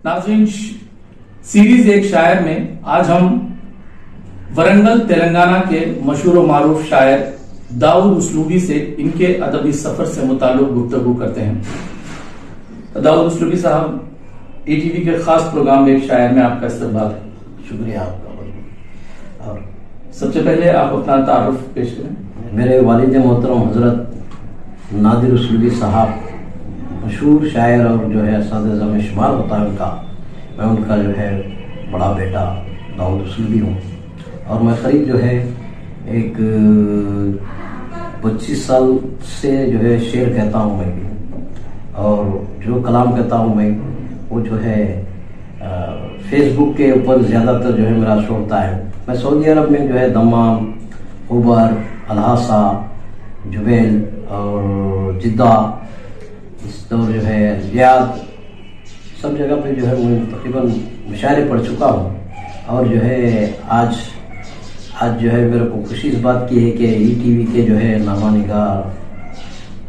नाज़रीन, सीरीज एक शायर में आज हम वरंगल तेलंगाना के मशहूर व मारूफ शायर दाऊद उसलूबी से इनके अदबी सफर से मुताल्लिक गुफ्तगू करते हैं। दाऊद उसलूबी साहब, ETV के खास प्रोग्राम एक शायर में आपका इस्तकबाल है। शुक्रिया आपका। और सबसे पहले आप अपना तारुफ पेश करें। मेरे वालिद मोहतरम हजरत नादिर उसलूबी साहब मशहूर शायर और जो है सादे में शुमार होता है उनका, मैं उनका जो है बड़ा बेटा दाऊद उसलूबी हूँ। और मैं करीब जो है एक 25 साल से जो है शेर कहता हूँ मैं भी, और जो कलाम कहता हूँ मैं वो जो है फेसबुक के ऊपर ज़्यादातर जो है मेरा शो होता है। मैं सऊदी अरब में जो है दम्माम, खुबर, अल्हासा, जुबैल और जिद्दा, इस दौर जो है रियाद, सब जगह पे जो है मैं तकरीबन मुशायरे पढ़ चुका हूँ। और जो है आज जो है मेरे को खुशी इस बात की है कि ETV के जो है नामा निगार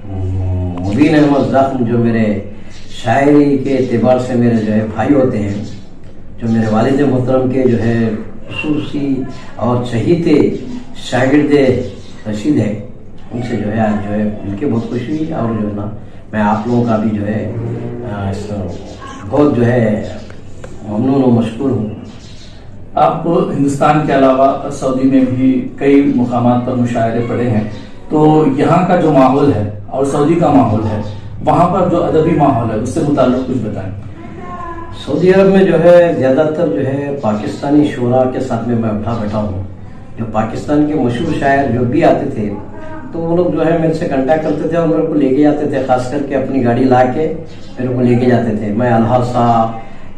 मुबीन अहमद ज़ख्म, जो मेरे शायरी के एतबार से मेरे जो है भाई होते हैं, जो मेरे वालिद मोहतरम के जो है खुसूसी और चहीते शागिर्द रशीद है, उनसे जो है आज जो है मिलके बहुत खुशी हुई। और जो है ना, मैं आप लोगों का भी जो है बहुत जो है ममनून और मशकूर हूँ। आप हिंदुस्तान के अलावा सऊदी में भी कई मुकामात पर मुशायरे पढ़े हैं, तो यहाँ का जो माहौल है और सऊदी का माहौल है, वहाँ पर जो अदबी माहौल है उससे मुताल्लिक कुछ बताएं। सऊदी अरब में जो है ज़्यादातर जो है पाकिस्तानी शोरा के साथ में मैं उठा बैठा हूँ। जो पाकिस्तान के मशहूर शायर जो भी आते थे तो वो लोग जो है मेरे से कांटेक्ट करते थे और मेरे को लेके जाते थे, खास करके अपनी गाड़ी ला के मेरे को लेके जाते थे। मैं अल्हासा,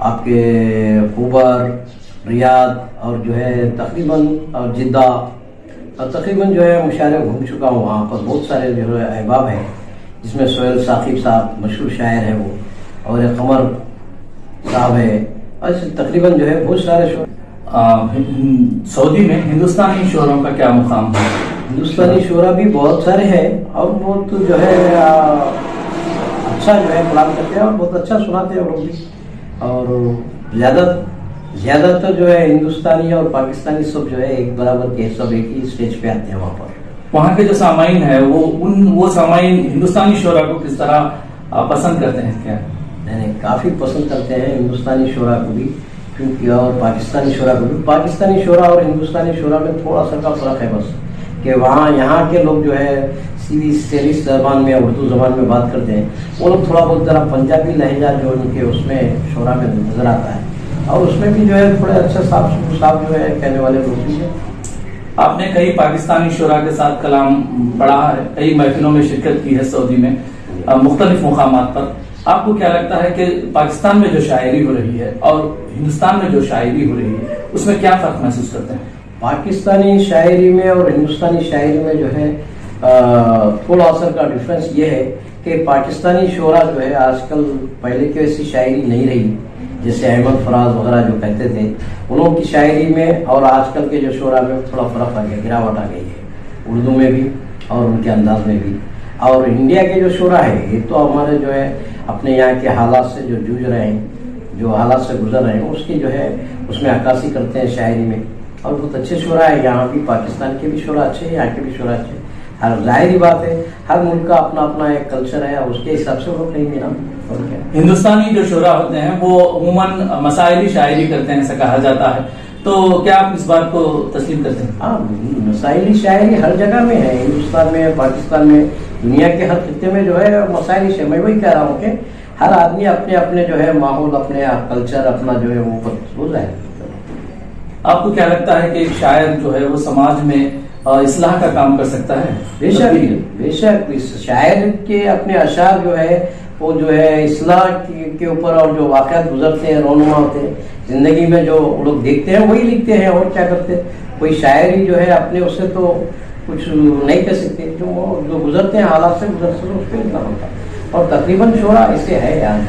आपके खुबर, रियाद और जो है तकरीबन और जिद्दा और तकरीबन जो है मुशायरे घूम चुका हूँ। वहाँ पर बहुत सारे जो है अहबाब हैं, जिसमें सोहेल साकिब साहब मशहूर शायर है वो, और एक कमर साहब है, और तकरीबन जो है बहुत सारे शोर। सऊदी में हिंदुस्तानी शोरों का क्या मुकाम है? हिंदुस्तानी शोरा भी बहुत सारे हैं और बहुत जो है अच्छा जो है कलाम करते हैं और बहुत अच्छा सुनाते हैं वो लोग भी। और ज़्यादातर जो है हिंदुस्तानी और पाकिस्तानी सब जो है एक बराबर के, सब एक ही स्टेज पे आते हैं। वहाँ पर वहाँ के जो सामाइन है वो सामाइन हिंदुस्तानी शोरा को किस तरह पसंद करते हैं? क्या नहीं, काफ़ी पसंद करते हैं हिंदुस्तानी शोरा को भी, क्योंकि और पाकिस्तानी शोरा को भी। पाकिस्तानी शोरा और हिंदुस्तानी शोरा में थोड़ा सा का फ़र्क है बस, कि वहाँ यहाँ के लोग जो है सीधी सेलिस ज़बान में, उर्दू ज़बान में बात करते हैं, वो लोग थोड़ा बहुत ज़रा पंजाबी लहजा जो उनके उसमें शोरा में नज़र आता है, और उसमें भी जो है थोड़े अच्छे साफ जो है कहने वाले लोग भी हैं। आपने कई पाकिस्तानी शोरा के साथ कलाम पढ़ा है, कई महफिलों में शिरकत की है सऊदी में मुख्तलिफ मुकामात पर। आपको क्या लगता है कि पाकिस्तान में जो शायरी हो रही है और हिंदुस्तान में जो शायरी हो रही है उसमें क्या फ़र्क महसूस करते हैं? पाकिस्तानी शायरी में और हिंदुस्तानी शायरी में जो है थोड़ा असर का डिफरेंस ये है कि पाकिस्तानी शोरा जो है आजकल पहले की वैसी शायरी नहीं रही, जैसे अहमद फराज वगैरह जो कहते थे, उन की शायरी में और आजकल के जो शोरा में थोड़ा फ़र्क आ गया, गिरावट आ गई है उर्दू में भी और उनके अंदाज में भी। और इंडिया के जो शोरा है ये तो हमारे जो है अपने यहाँ के हालात से जो जूझ रहे हैं, जो हालात से गुजर रहे हैं, उसकी जो है उसमें अक्कासी करते हैं शायरी में। और बहुत अच्छे शोरा है यहाँ भी, पाकिस्तान के भी शोरा अच्छे हैं, यहाँ के भी शोरा अच्छे हैं। हर जाहिर बात है, हर मुल्क का अपना अपना एक कल्चर है, उसके हिसाब से वो लोग कहेंगे ना। और क्या, हिंदुस्तानी जो शोरा होते हैं वो अमूमन मसाइली शायरी करते हैं, ऐसा कहा जाता है, तो क्या आप इस बात को तस्लीम करते हैं? हाँ, मसाइली शायरी हर जगह में है, हिंदुस्तान में, पाकिस्तान में, दुनिया के हर खित्ते में जो है मसाइली शायरी। मैं वही कह रहा हूँ कि हर आदमी अपने अपने जो है माहौल, अपने कल्चर अपना जो है वो हो जाए। आपको क्या लगता है कि एक शायर जो है वो समाज में इस्लाह का काम कर सकता है? बेशक शायर के अपने अशार जो है वो जो है इस्लाह के ऊपर, और जो वाक़यात गुजरते हैं, रोनुमा होते हैं जिंदगी में, जो लोग देखते हैं वही लिखते हैं, और क्या करते हैं। कोई शायरी जो है अपने उससे तो कुछ नहीं कर सकते, जो गुजरते हैं हालात से गुजरते हैं उस पर लिखना होता है। और तकरीबन शोरा ऐसे है यार,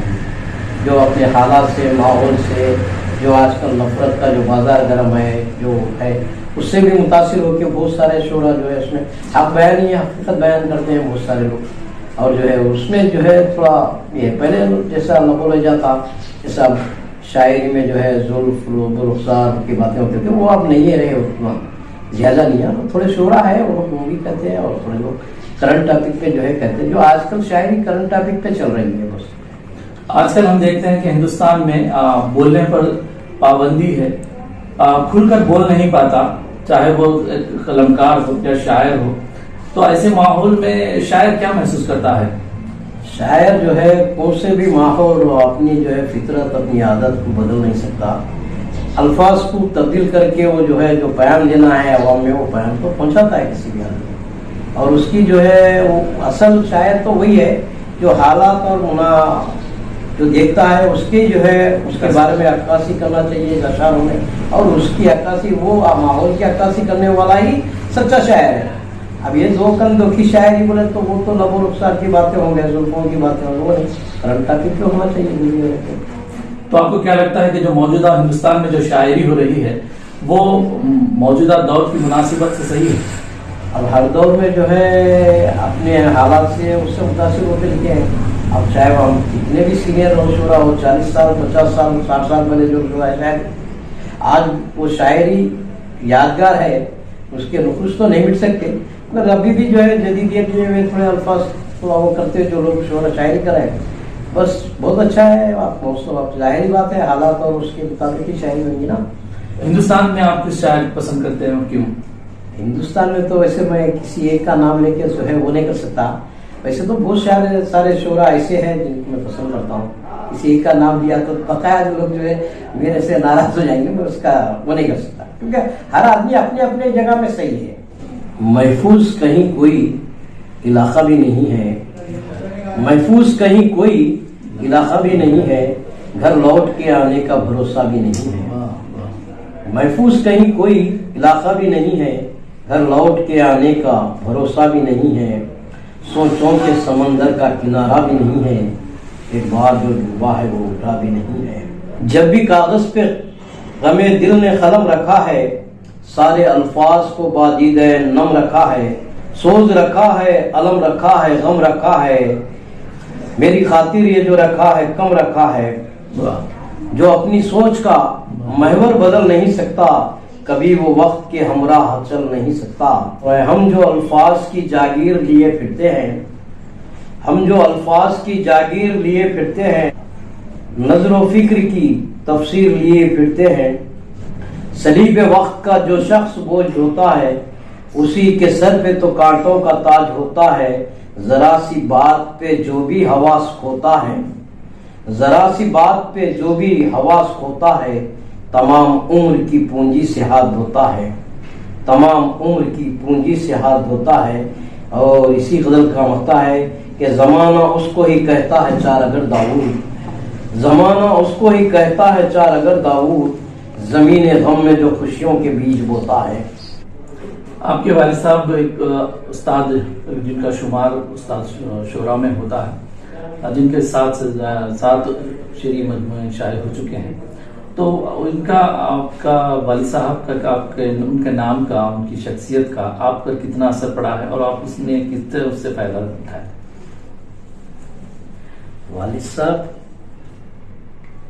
जो अपने हालात से, माहौल से, जो आजकल नफरत का जो बाजार गर्म है जो है, उससे भी मुतासिर होकर बहुत सारे शोरा जो है उसमें आप बयान ही हकीकत बयान करते हैं बहुत सारे लोग। और जो है उसमें जो है थोड़ा ये पहले जैसा न बोला जाता, जैसा شاعری میں جو ہے زلف رخسار کی باتیں ہوتے تھے وہ اب نہیں رہے، اتنا زیادہ نہیں ہے، تھوڑے شعرا ہے وہ بھی کہتے ہیں، اور تھوڑے لوگ کرنٹ ٹاپک پہ جو ہے کہتے ہیں، جو آج کل شاعری کرنٹ ٹاپک پہ چل رہی ہے بس۔ آج کل ہم دیکھتے ہیں کہ ہندوستان میں بولنے پر پابندی ہے، کھل کر بول نہیں پاتا، چاہے وہ قلمکار ہو یا شاعر ہو، تو ایسے ماحول میں شاعر کیا محسوس کرتا ہے؟ شاعر جو ہے کون سے بھی ماحول اپنی جو ہے فطرت اپنی عادت کو بدل نہیں سکتا، الفاظ کو تبدیل کر کے وہ جو ہے جو بیان دینا ہے عوام میں وہ بیان کو پہنچاتا ہے کسی بھی آدمی، اور اس کی جو ہے وہ اصل شاعر تو وہی ہے جو حالات اور جو دیکھتا ہے اس کے جو ہے اس کے بارے میں عکاسی کرنا چاہیے اشعاروں میں، اور اس کی عکاسی وہ ماحول کی عکاسی کرنے والا ہی سچا شاعر ہے۔ اب یہ دو کن دو کی شاعری بولے تو وہ تو لب و رخسار کی باتیں ہوں گے، زلفوں کی باتیں ہوں گے، وہ نہیں، کرنٹ ٹاپک پہ ہونا چاہیے۔ تو آپ کو کیا لگتا ہے کہ جو موجودہ ہندوستان میں جو شاعری ہو رہی ہے وہ موجودہ دور کی مناسبت سے صحیح ہے؟ اب ہر دور میں جو ہے اپنے حالات سے اس سے متاثر ہوتے لکھے ہیں، اب چاہے وہ ہم کتنے بھی سینئر ہو شعرا ہو، 40 سال 50 سال 60 سال پہلے جو شاعر آج وہ شاعری یادگار ہے، اس کے نقوش تو نہیں مٹ سکتے، مگر ابھی بھی جو ہے جدیدیت میں تھوڑے الفاظ تھوڑا وہ کرتے جو لوگ شعرا شاعری کریں، بس بہت اچھا ہے۔ آپ ظاہری بات ہے حالات اور اس کے مطابق ہی شاعری ہوگی نا۔ ہندوستان میں آپ کس شاعر پسند کرتے ہیں اور کیوں؟ ہندوستان میں تو ویسے میں کسی ایک کا نام لے کے جو ہے وہ نہیں کر سکتا، ویسے تو بہت سارے شعرا ایسے ہیں جن کو میں پسند کرتا ہوں، کسی ایک کا نام لیا تو بقایا لوگ جو ہے میرے سے ناراض ہو جائیں گے، میں اس کا وہ نہیں کر سکتا، کیونکہ ہر آدمی اپنے اپنے جگہ میں صحیح ہے۔ محفوظ کہیں کوئی علاقہ بھی نہیں ہے، محفوظ کہیں کوئی علاقہ بھی نہیں ہے، گھر لوٹ کے آنے کا بھروسہ بھی نہیں ہے، محفوظ کہیں کوئی علاقہ بھی نہیں ہے، گھر لوٹ کے آنے کا بھروسہ بھی نہیں ہے، سوچوں کے سمندر کا کنارہ بھی نہیں ہے، ایک بار جو ڈوبا ہے وہ اٹھا بھی نہیں ہے، جب بھی کاغذ پہ غم دل نے قلم رکھا ہے، سارے الفاظ کو بادید نم رکھا ہے، سوز رکھا ہے علم رکھا ہے غم رکھا ہے، میری خاطر یہ جو رکھا ہے کم رکھا ہے، جو اپنی سوچ کا محور بدل نہیں سکتا، کبھی وہ وقت کے ہمراہ چل نہیں سکتا، ہم جو الفاظ کی جاگیر لیے پھرتے ہیں، ہم جو الفاظ کی جاگیر لیے پھرتے ہیں، نظر و فکر کی تفسیر لیے پھرتے ہیں، صلیب وقت کا جو شخص بوجھ ہوتا ہے، اسی کے سر پہ تو کانٹوں کا تاج ہوتا ہے، ذرا سی بات پہ جو بھی حواس کھوتا ہے، ذرا سی بات پہ جو بھی حواس کھوتا ہے، تمام عمر کی پونجی سے ہاتھ دھوتا ہے، تمام عمر کی پونجی سے ہاتھ دھوتا ہے۔ اور اسی غزل کا مقطع ہے کہ زمانہ اس کو ہی کہتا ہے چار اگر داؤد، زمانہ اس کو ہی کہتا ہے چار اگر داؤد، زمین غم میں جو خوشیوں کے بیج بوتا ہے۔ آپ کے والد صاحب ایک استاد جن کا شمار استاد شعراء میں ہوتا ہے، جن کے ساتھ شعری مجموعے شائع ہو چکے ہیں، تو ان کا آپ کا والد صاحب کا ان کے نام کا ان کی شخصیت کا آپ پر کتنا اثر پڑا ہے اور آپ اس نے کتنے اس سے فائدہ اٹھایا؟ والد صاحب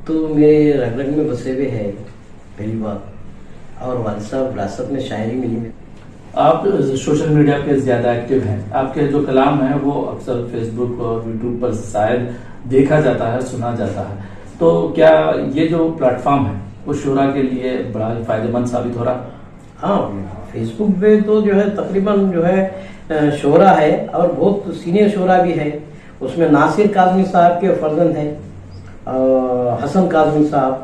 تو میرے رگ رگ میں بسے ہوئے ہیں پہلی بات، اور والد صاحب وراثت میں شاعری ملی میں۔ آپ سوشل میڈیا پہ زیادہ ایکٹیو ہیں، آپ کے جو کلام ہے وہ اکثر فیس بک اور یوٹیوب پر شاید دیکھا جاتا ہے، سنا جاتا ہے، تو کیا یہ جو پلیٹ فارم ہے وہ شعراء کے لیے بڑا فائدہ مند ثابت ہو رہا؟ ہاں، فیس بک پہ تو جو ہے تقریباً جو ہے شعراء ہے اور بہت سینئر شعراء بھی ہے، اس میں ناصر کاظمی صاحب کے فرزند ہیں، حسن کاظمی صاحب،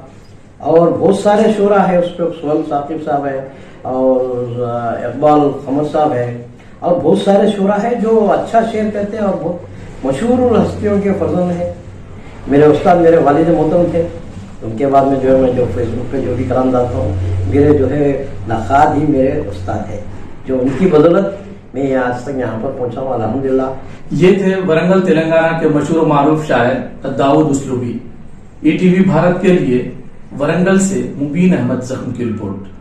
اور بہت سارے شعراء ہیں اس پہ، سہیل ثاقب صاحب ہے اور اقبال قمر صاحب ہے، اور بہت سارے شعراء ہیں جو اچھا شعر کہتے ہیں اور بہت مشہور ہستیوں کے فرزند ہیں۔ میرے استاد میرے والد محترم تھے، ان کے بعد میں جو ہے میں جو فیس بک پہ جو بھی کلام ڈالتا ہوں، میرے جو ہے نقاد ہی میرے استاد ہے، جو ان کی بدولت میں آج تک یہاں پر پہنچا ہوں الحمدللہ۔ یہ تھے ورنگل تلنگانہ کے مشہور و معروف شاعر داؤد اسلوبی۔ ای ٹی وی بھارت کے لیے ورنگل سے مبین احمد زخم کی رپورٹ۔